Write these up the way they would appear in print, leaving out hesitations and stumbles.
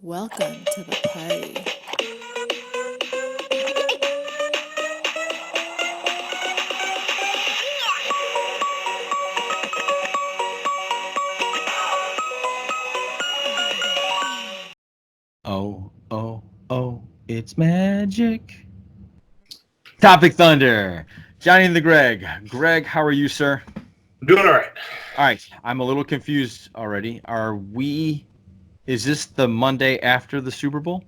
Welcome to the party. Oh, oh, oh, it's magic. Topic Thunder. Johnny and the Greg. Greg, how are you, sir? Doing all right. All right, I'm a little confused already. Is this the Monday after the Super Bowl?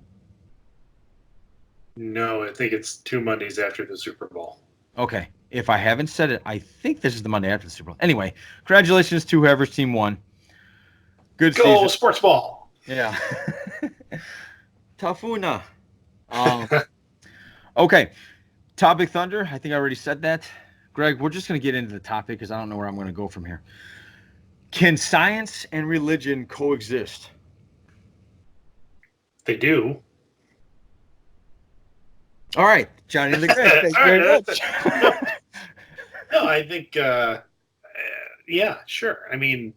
No, I think it's 2 Mondays after the Super Bowl. Okay, if I haven't said it, I think this is the Monday after the Super Bowl. Anyway, congratulations to whoever's team won. Good Go season. sports ball. Yeah. Tafuna. Um, okay, Topic Thunder. I think I already said that. Greg, we're just going to get into the topic because I don't know where I'm going to go from here. Can science and religion coexist? They do. All right, Johnny and the Greg. Thank you All very right. much. No, I think, yeah, sure. I mean,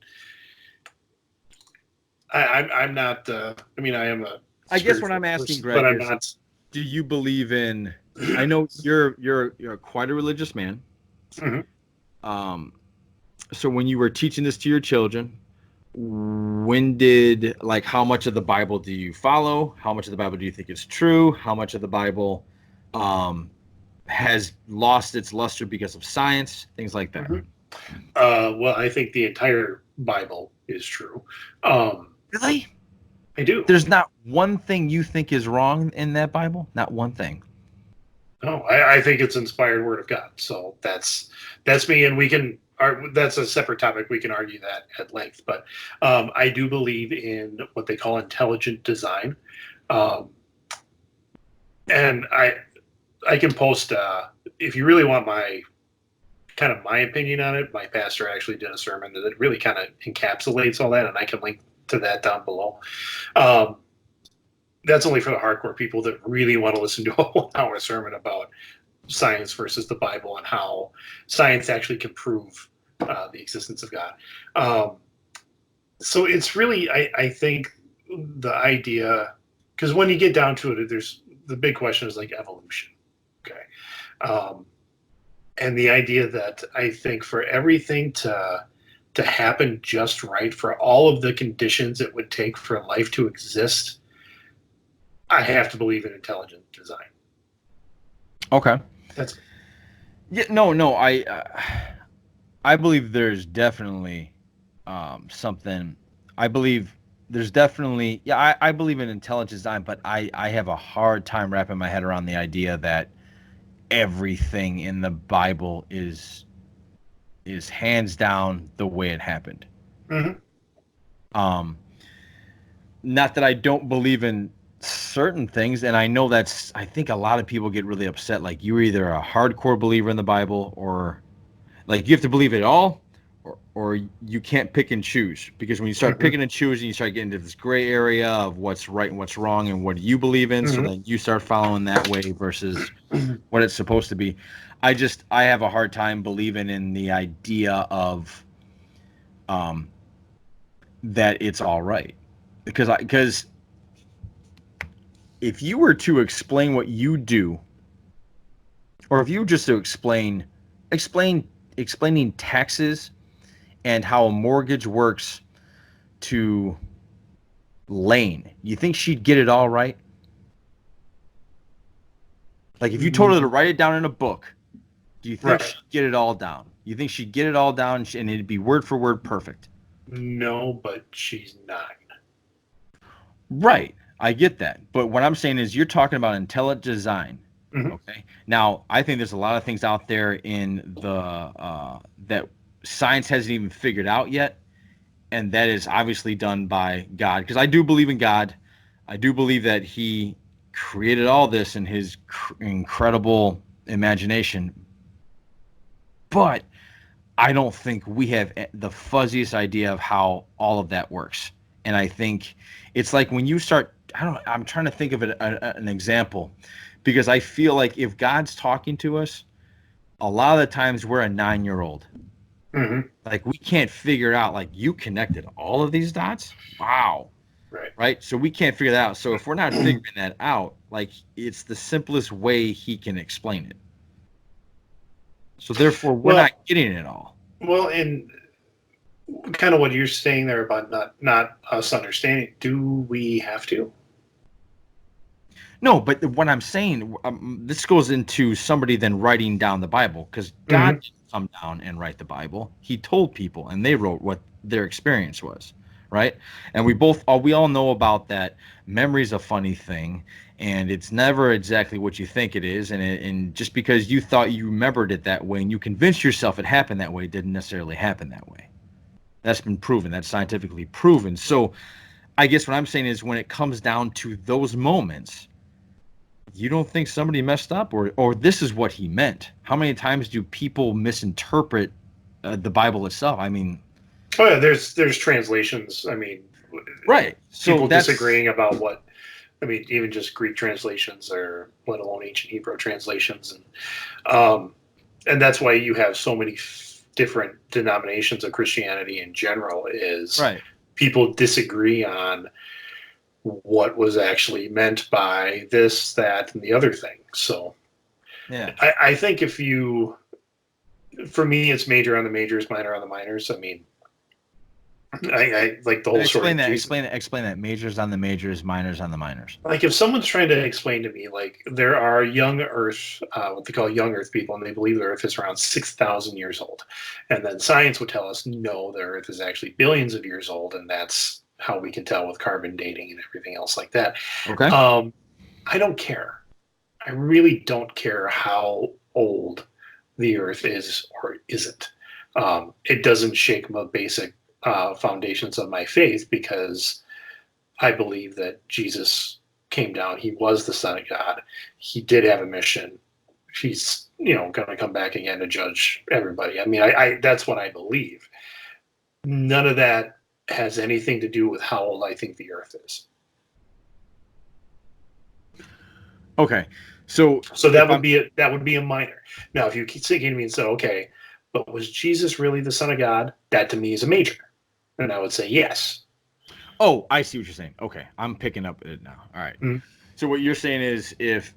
I'm not. I am a I guess what spiritual I'm asking, person, but Greg, I'm is, not. do you believe in? I know you're quite a religious man. Mhm. Um, so when you were teaching this to your children, when did how much of the Bible do you follow? How much of the Bible do you think is true? How much of the Bible um, has lost its luster because of science? Things like that. Mhm. Well, I think the entire Bible is true. Really? I do. There's not one thing you think is wrong in that Bible? Not one thing. No, I think it's inspired word of God. So that's me, and we can. That's a separate topic. We can argue that at length. But I do believe in what they call intelligent design, um, and I can post if you really want my opinion on it. My pastor actually did a sermon that really kind of encapsulates all that, and I can link to that down below. Um, that's only for the hardcore people that really want to listen to a 1 hour sermon about science versus the Bible and how science actually can prove the existence of God. Um, so it's really, I think, the idea, because when you get down to it, there's the big question is like evolution. Okay. Um, and the idea that I think for everything to happen just right, for all of the conditions it would take for life to exist, I have to believe in intelligent design. Okay. That's Yeah. No. No. I believe there's definitely something. I believe there's definitely. Yeah. I believe in intelligent design, but I have a hard time wrapping my head around the idea that everything in the Bible is hands down the way it happened. mhm. Um, Not that I don't believe in certain things, and I know I think a lot of people get really upset. Like you're either a hardcore believer in the Bible, or like you have to believe it all, or you can't pick and choose. Because when you start Mhm. picking and choosing, you start getting into this gray area of what's right and what's wrong, and what do you believe in. So Mhm. then you start following that way versus what it's supposed to be. I have a hard time believing in the idea of um that it's all right because if you were to explain what you do, or if you were just to explain explaining taxes and how a mortgage works to Lane, you think she'd get it all right? Like if you told her to write it down in a book, do you think Right. she'd get it all down? You think she'd get it all down and it'd be word for word perfect? No, but she's 9. Right. I get that. But what I'm saying is you're talking about intelligent design. Mhm. Okay. Now, I think there's a lot of things out there in the that science hasn't even figured out yet, and that is obviously done by God. Because I do believe in God. I do believe that He created all this in His incredible imagination. But I don't think we have the fuzziest idea of how all of that works. And I think it's like when you start, I don't know, I'm trying to think of an example because I feel like if God's talking to us, a lot of the times we're a 9-year old. Mhm. Like we can't figure out, like, you connected all of these dots. Wow. Right. right? So we can't figure that out. So if we're not figuring that out, like it's the simplest way he can explain it. So therefore, we're Well, not getting it all. well, and kind of what you're saying there about not us understanding. Do we have to? No, but what I'm saying, this goes into somebody then writing down the Bible, because God Mhm. didn't come down and write the Bible. He told people, and they wrote what their experience was, right? And we all know about that. Memory's a funny thing, and it's never exactly what you think it is. And just because you thought you remembered it that way, and you convinced yourself it happened that way, it didn't necessarily happen that way. That's been proven. That's scientifically proven. So I guess what I'm saying is, when it comes down to those moments, you don't think somebody messed up, or this is what he meant? How many times do people misinterpret the Bible itself? I mean, Oh yeah, there's translations. I mean, right. So people that's disagreeing about what. I mean, even just Greek translations, or let alone ancient Hebrew translations, and that's why you have so many different denominations of Christianity in general. Is right. people disagree on what was actually meant by this, that, and the other thing. So Yeah. I think if you, for me, it's major on the majors, minor on the minors. I mean, I like the whole story Explain of that. Jesus. Explain that. Majors on the majors, minors on the minors. Like if someone's trying to explain to me, like there are young Earth, what they call young Earth people, and they believe the Earth is around 6,000 years old, and then science would tell us no, the Earth is actually billions of years old, and that's how we can tell with carbon dating and everything else like that. Okay. I don't care. I really don't care how old the Earth is or isn't. It doesn't shake my basic foundations of my faith, because I believe that Jesus came down. He was the Son of God. He did have a mission. He's going to come back again to judge everybody. I mean, I that's what I believe. None of that has anything to do with how old I think the Earth is. Okay. So So if that would be a minor. Now, if you keep thinking to me and say, okay, but was Jesus really the Son of God? That to me is a major, and I would say yes. oh, I see what you're saying. Okay, I'm picking up it now. All right. Mm. So what you're saying is, if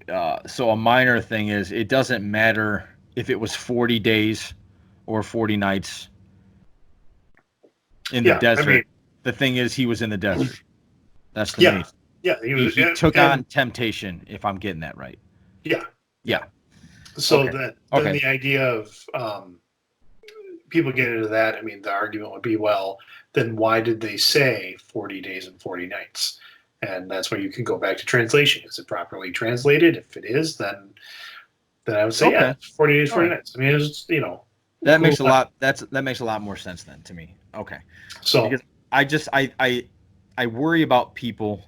so, a minor thing is, it doesn't matter if it was 40 days or 40 nights in the Yeah, I mean, desert. The thing is, he was in the desert. That's the yeah, main. yeah, he was, He took and on temptation, if I'm getting that right. yeah, Yeah. so Okay. that then Okay. the idea of people get into that. I mean, the argument would be, well, then why did they say 40 days and 40 nights? And that's where you can go back to translation. Is it properly translated? If it is, then I would say, yeah, Okay. it's 40 days, All 40 right. nights. I mean, it's, That who, makes a lot. That makes a lot more sense then to me. Okay. so, Because I just I worry about people,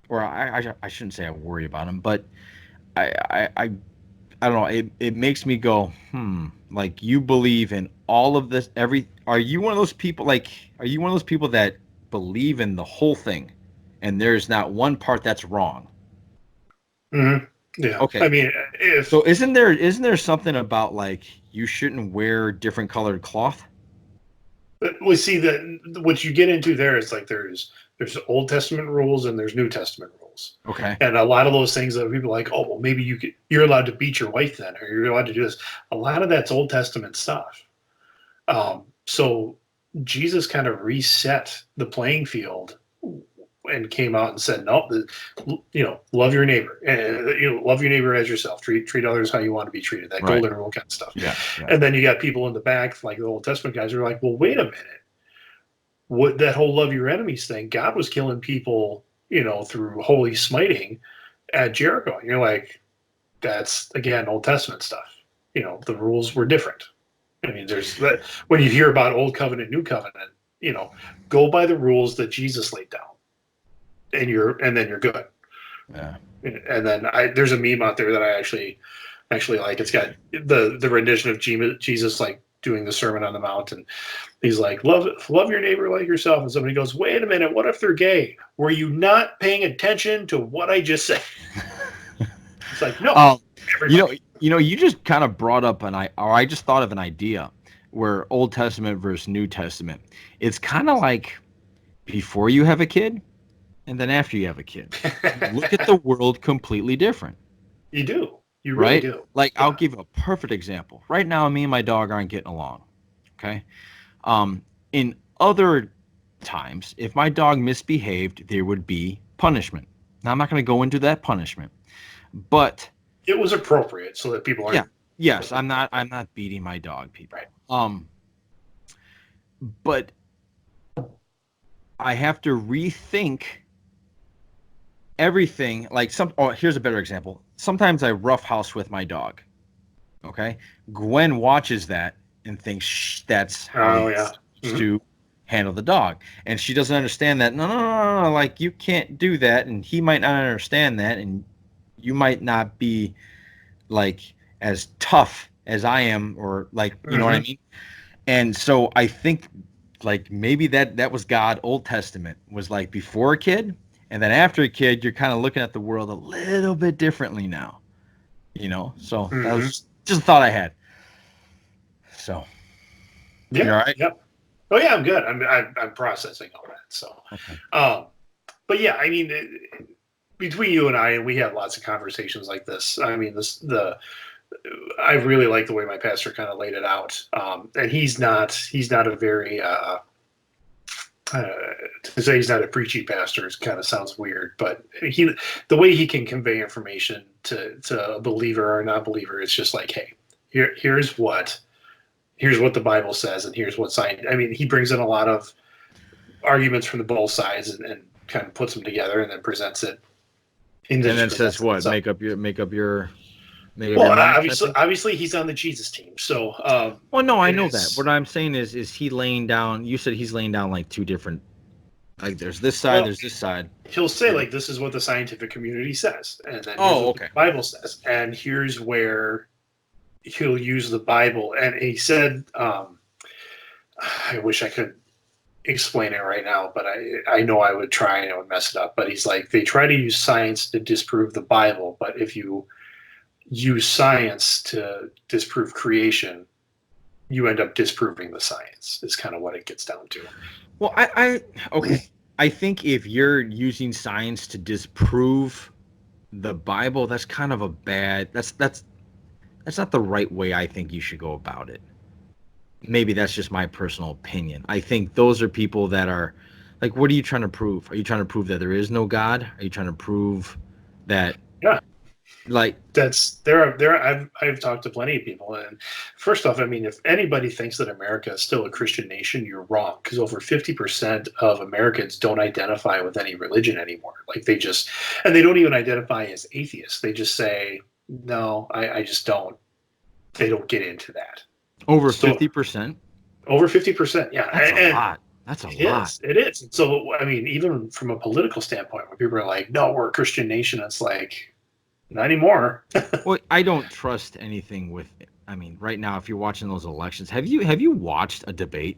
or I shouldn't say I worry about them, but I don't know. It makes me go, like, you believe in all of this. Are you one of those people? Like, are you one of those people that believe in the whole thing, and there's not one part that's wrong? mhm, yeah. I Okay. mean, if, So isn't there something about, like, you shouldn't wear different colored cloth? we see that what you get into there is like there's Old Testament rules and there's New Testament rules, Okay. and a lot of those things that people are like, oh well, maybe you're allowed to beat your wife then, or you're allowed to do this. A lot of that's Old Testament stuff. So Jesus kind of reset the playing field and came out and said, no, love your neighbor, and love your neighbor as yourself. Treat others how you want to be treated. That Right. golden rule kind of stuff. Yeah. Yeah. And then you got people in the back, like the Old Testament guys, who are like, well, wait a minute. What that whole love your enemies thing? God was killing people, through holy smiting at Jericho. And you're like, that's again Old Testament stuff. The rules were different. I mean, there's that when you hear about Old Covenant, New Covenant, go by the rules that Jesus laid down, and then you're good. Yeah. And then there's a meme out there that I actually like. It's got the rendition of Jesus like doing the Sermon on the Mount, and he's like, love your neighbor like yourself. And somebody goes, wait a minute, what if they're gay? Were you not paying attention to what I just said? It's like, no, everybody. You just kind of brought up I just thought of an idea where Old Testament versus New Testament. It's kind of like before you have a kid and then after you have a kid. You look at the world completely different. You do. You really Right? do. Like, Yeah. I'll give a perfect example. Right now, me and my dog aren't getting along. Okay. In other times, if my dog misbehaved, there would be punishment. Now, I'm not going to go into that punishment, but It was appropriate so that people yeah, aren't. yes, I'm not beating my dog, people. Right. But I have to rethink everything. Like here's a better example. Sometimes I roughhouse with my dog. Okay. Gwen watches that and thinks that's how Oh, you're yeah. supposed to handle the dog. And she doesn't understand that. No, like, you can't do that. And he might not understand that. And you might not be like as tough as I am, or like, you know what I mean? And so I think like maybe that was God. Old Testament was like before a kid, and then after a kid, you're kind of looking at the world a little bit differently now, So that was just a thought I had. So Yeah. you all right? Yep. Oh yeah, I'm good. I'm processing all that. So, Okay. but yeah, I mean, between you and I, we have lots of conversations like this. I mean, I really like the way my pastor kind of laid it out. And he's not a very, to say he's not a preachy pastor kind of sounds weird, but the way he can convey information to a believer or a non-believer, it's just like, hey, here's what the Bible says, and here's what science. I mean, he brings in a lot of arguments from the both sides and kind of puts them together and then presents it. And then says what? So, Make up your well, mind. obviously, he's on the Jesus team. So, Well, no, I know that. What I'm saying is he laying down? You said he's laying down like two different. Like, there's this side, there's this side. He'll say, like, this is what the scientific community says, and then okay. the Bible says, and here's where he'll use the Bible. And he said, I wish I could explain it right now, but I know I would try and I would mess it up. But he's like, they try to use science to disprove the Bible, but if you use science to disprove creation, you end up disproving the science. Is kind of what it gets down to. Well, okay. I think if you're using science to disprove the Bible, that's kind of a bad. That's not the right way I think you should go about it. Maybe that's just my personal opinion. I think those are people that are like, what are you trying to prove? Are you trying to prove that there is no God? Are you trying to prove that? Yeah. Like, I've talked to plenty of people, and first off, I mean, if anybody thinks that America is still a Christian nation, you're wrong, because over 50% of Americans don't identify with any religion anymore. Like, they don't even identify as atheists. They just say, no, I just don't. They don't get into that. over 50%. Over 50%, yeah. That's a lot. That's a lot. It is. So, I mean, even from a political standpoint, when people are like, no, we're a Christian nation, it's like, not anymore. Well, I don't trust anything with. I mean, right now, if you're watching those elections, have you watched a debate?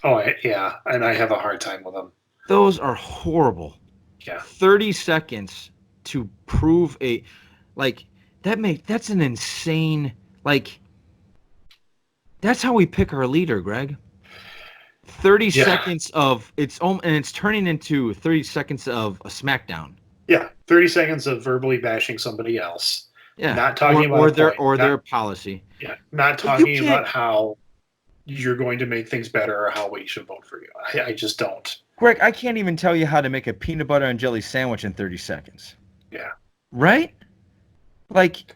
Oh, yeah, and I have a hard time with them. Those are horrible. Yeah. 30 seconds to prove that's an insane, like, that's how we pick our leader, Greg. 30 seconds of and it's turning into 30 seconds of a smackdown. Yeah, 30 seconds of verbally bashing somebody else. Yeah, not talking about their policy. Yeah, not talking about how you're going to make things better or how we should vote for you. I just don't. Greg, I can't even tell you how to make a peanut butter and jelly sandwich in 30 seconds. Yeah. Right? Like,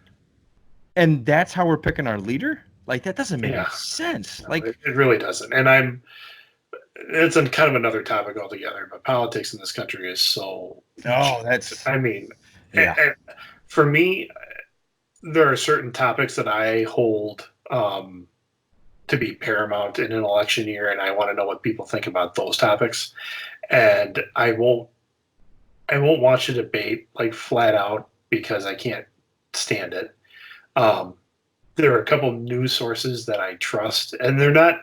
and that's how we're picking our leader? Like, that doesn't make any sense. No, like, it really doesn't. And it's kind of another topic altogether, but politics in this country is so. No, that's. I mean, yeah. And for me, there are certain topics that I hold to be paramount in an election year, and I want to know what people think about those topics. And I won't watch a debate like flat out because I can't stand it. There are a couple news sources that I trust, and they're not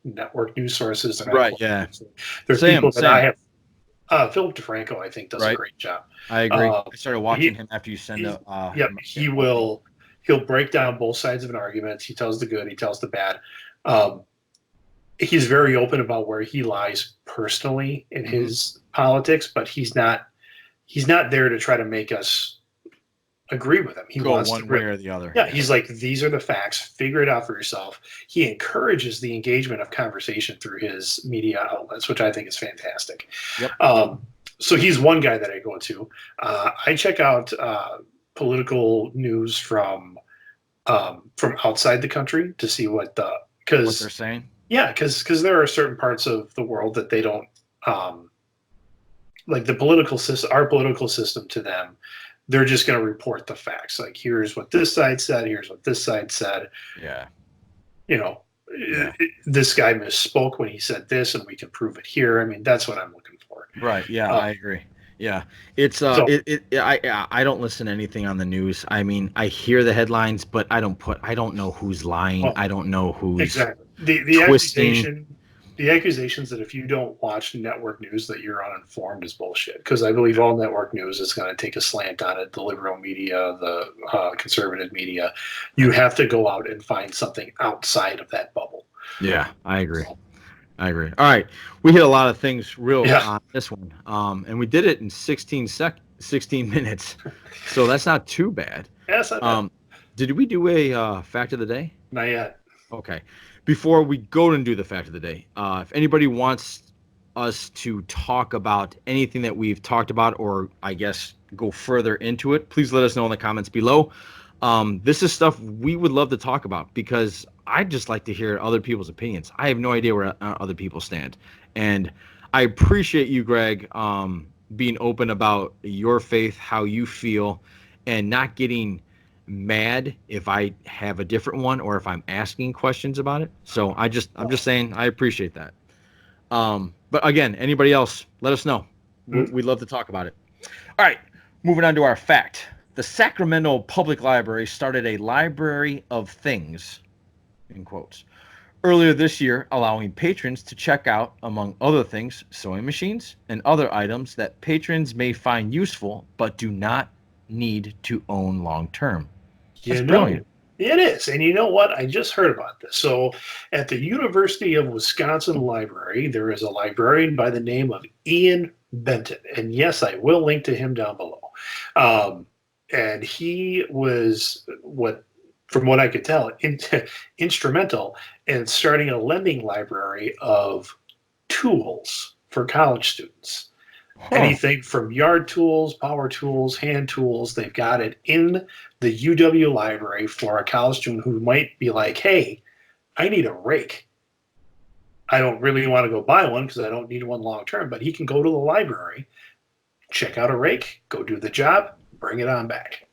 network news sources. Right. Yeah. There's people that I have. Philip DeFranco, I think, does a great job. I agree. I started watching him after you send the. He'll break down both sides of an argument. He tells the good, he tells the bad. he's very open about where he lies personally in Mhm. his politics, but he's not there to try to make us agree with him. He Go wants to one way or the other. yeah, he's like, these are the facts. Figure it out for yourself. He encourages the engagement of conversation through his media outlets, which I think is fantastic. Yep. So he's one guy that I go to. I check out political news from outside the country to see what What because they're saying. yeah, because there are certain parts of the world that they don't like the political system. Our political system to them, they're just going to report the facts. Like, here's what this side said. Here's what this side said. Yeah. You know, Yeah. this guy misspoke when he said this, and we can prove it here. I mean, that's what I'm looking for. Right. Yeah, I agree. Yeah, it's So- I don't listen to anything on the news. I mean, I hear the headlines, but I don't know who's lying. Oh, I don't know who's Exactly. The twisting. accusations that if you don't watch network news that you're uninformed is bullshit. Because I believe all network news is going to take a slant on it. The liberal media, the conservative media, you have to go out and find something outside of that bubble. Yeah, I agree. I agree. All right, we hit a lot of things real Yeah. on this one, and we did it in 16 minutes, so that's not too bad. Yes, Did we do a fact of the day? not yet. Okay. Before we go and do the fact of the day, if anybody wants us to talk about anything that we've talked about, or I guess go further into it, please let us know in the comments below. This is stuff we would love to talk about because I just like to hear other people's opinions. I have no idea where other people stand. And I appreciate you, Greg, being open about your faith, how you feel, and not getting mad if I have a different one or if I'm asking questions about it. So I'm just saying I appreciate that. But again, anybody else, let us know. We'd love to talk about it. All right, moving on to our fact. The Sacramento Public Library started a library of things, in quotes, earlier this year, allowing patrons to check out, among other things, sewing machines and other items that patrons may find useful but do not need to own long term. That's brilliant. It is. And you know what? I just heard about this. So at the University of Wisconsin Library, there is a librarian by the name of Ian Benton. And yes, I will link to him down below. And he was, from what I could tell, instrumental in starting a lending library of tools for college students. Anything from yard tools, power tools, hand tools, they've got it in the UW library for a college student who might be like, hey, I need a rake. I don't really want to go buy one because I don't need one long term, but he can go to the library, check out a rake, go do the job, bring it on back.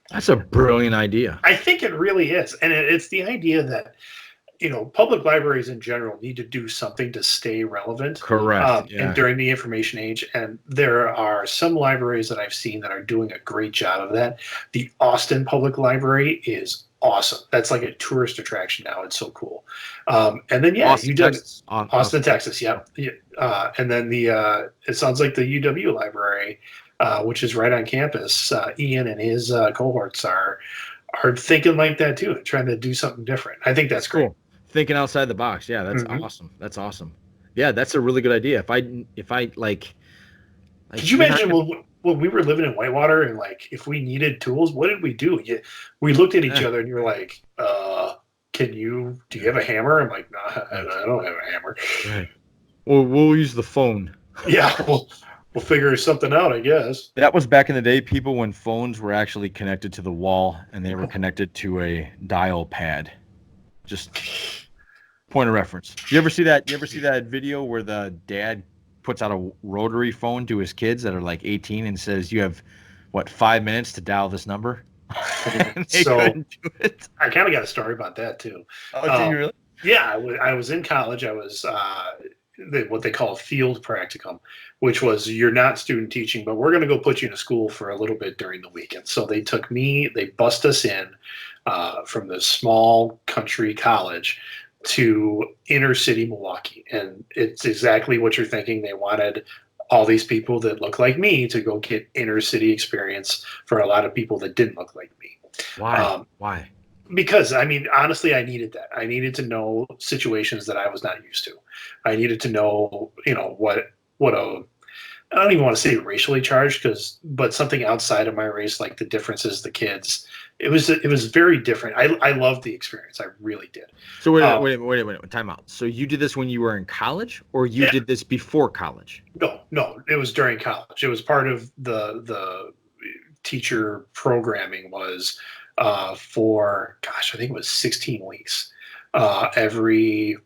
That's a brilliant idea. I think it really is. And it's the idea that, public libraries in general need to do something to stay relevant. Correct. And during the information age. And there are some libraries that I've seen that are doing a great job of that. The Austin Public Library is awesome. That's like a tourist attraction now. It's so cool. And then, Austin, Texas. Austin, Texas. Yeah. And then it sounds like the UW library, which is right on campus. Ian and his cohorts are thinking like that too, trying to do something different. I think that's cool. Thinking outside the box. Yeah, that's awesome. That's awesome. Yeah, that's a really good idea. If I like could you imagine when we were living in Whitewater and like if we needed tools, what did we do? We looked at each other and you're like, do you have a hammer? I'm like, no, I don't have a hammer. Right. Well, we'll use the phone. Yeah, we'll figure something out, I guess. That was back in the day, people, when phones were actually connected to the wall and they were connected to a dial pad. Just point of reference. You ever see that video where the dad puts out a rotary phone to his kids that are like 18 and says, you have 5 minutes to dial this number? So I kind of got a story about that too. Oh, do you really? Yeah, I was in college. I was what they call a field practicum, which was you're not student teaching, but we're going to go put you in a school for a little bit during the weekend. So they bust us in from this small country college to inner city Milwaukee. And it's exactly what you're thinking. They wanted all these people that look like me to go get inner city experience for a lot of people that didn't look like me. Why? Why? because I mean, honestly, I needed that. I needed to know situations that I was not used to. I needed to know, what a I don't even want to say racially charged, but something outside of my race, like the differences, the kids. It was very different. I loved the experience. I really did. So wait, time out. So you did this when you were in college, or you Yeah. did this before college? No, it was during college. It was part of the teacher programming was for, gosh, I think it was 16 weeks. Every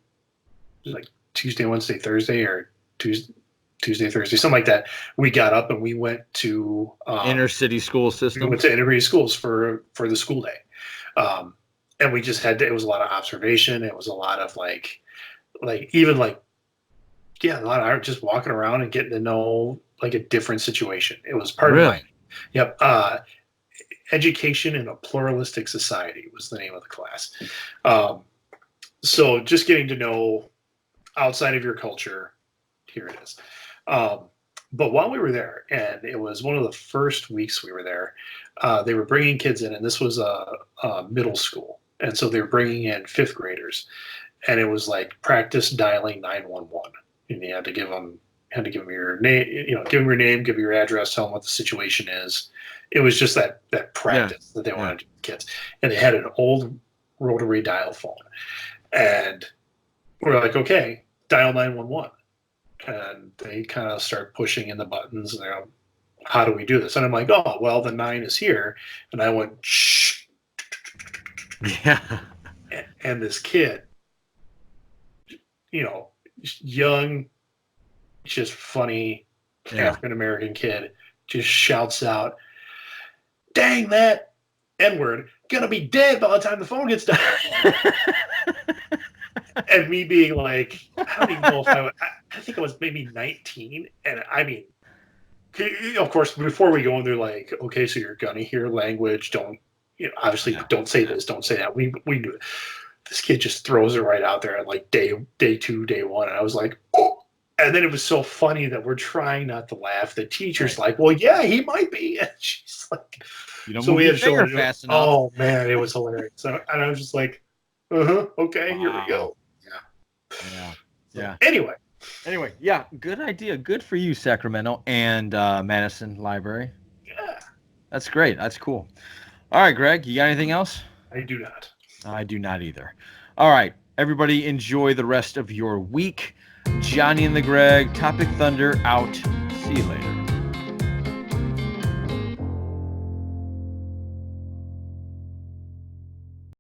like Tuesday, Wednesday, Thursday, or Tuesday, Thursday, something like that. We got up and we went to Inner city school we system. went to inner city schools for the school day, and we just it was a lot of observation. It was a lot of even yeah, a lot of just walking around and getting to know like a different situation. It was part of my yep. Education in a Pluralistic Society was the name of the class. So just getting to know outside of your culture, here it is. But while we were there, and it was one of the first weeks we were there, they were bringing kids in, and this was a middle school. And so they were bringing in fifth graders, and it was like practice dialing 911. And you had to give them your name, give them your name, give your address, tell them what the situation is. It was just that practice that they wanted to do with kids. And they had an old rotary dial phone. And we're like, okay, dial 911. And they kind of start pushing in the buttons, and they're like, how do we do this? And I'm like, oh, well, the 9 is here. And I went, shh. Yeah. And this kid, young, just funny African-American kid just shouts out, dang, that N-word gonna be dead by the time the phone gets done. And me being like, I don't even know if I think I was maybe 19. And I mean, of course, before we go in, they're like, okay, so you're gonna hear language. Don't, obviously don't say this, don't say that. We knew it. This kid just throws it right out there at like day 2, day 1. And I was like, oh. And then it was so funny that we're trying not to laugh. The teacher's like, well, yeah, he might be. And she's like, so we had to fast enough. Oh man, it was hilarious. And I was just like, okay, here we go. Yeah. Anyway, yeah, good idea. Good for you, Sacramento and Madison Library. Yeah, that's great. That's cool. All right, Greg, you got anything else? I do not. I do not either. All right, everybody, enjoy the rest of your week. Johnny and the Greg, Topic Thunder out. See you later.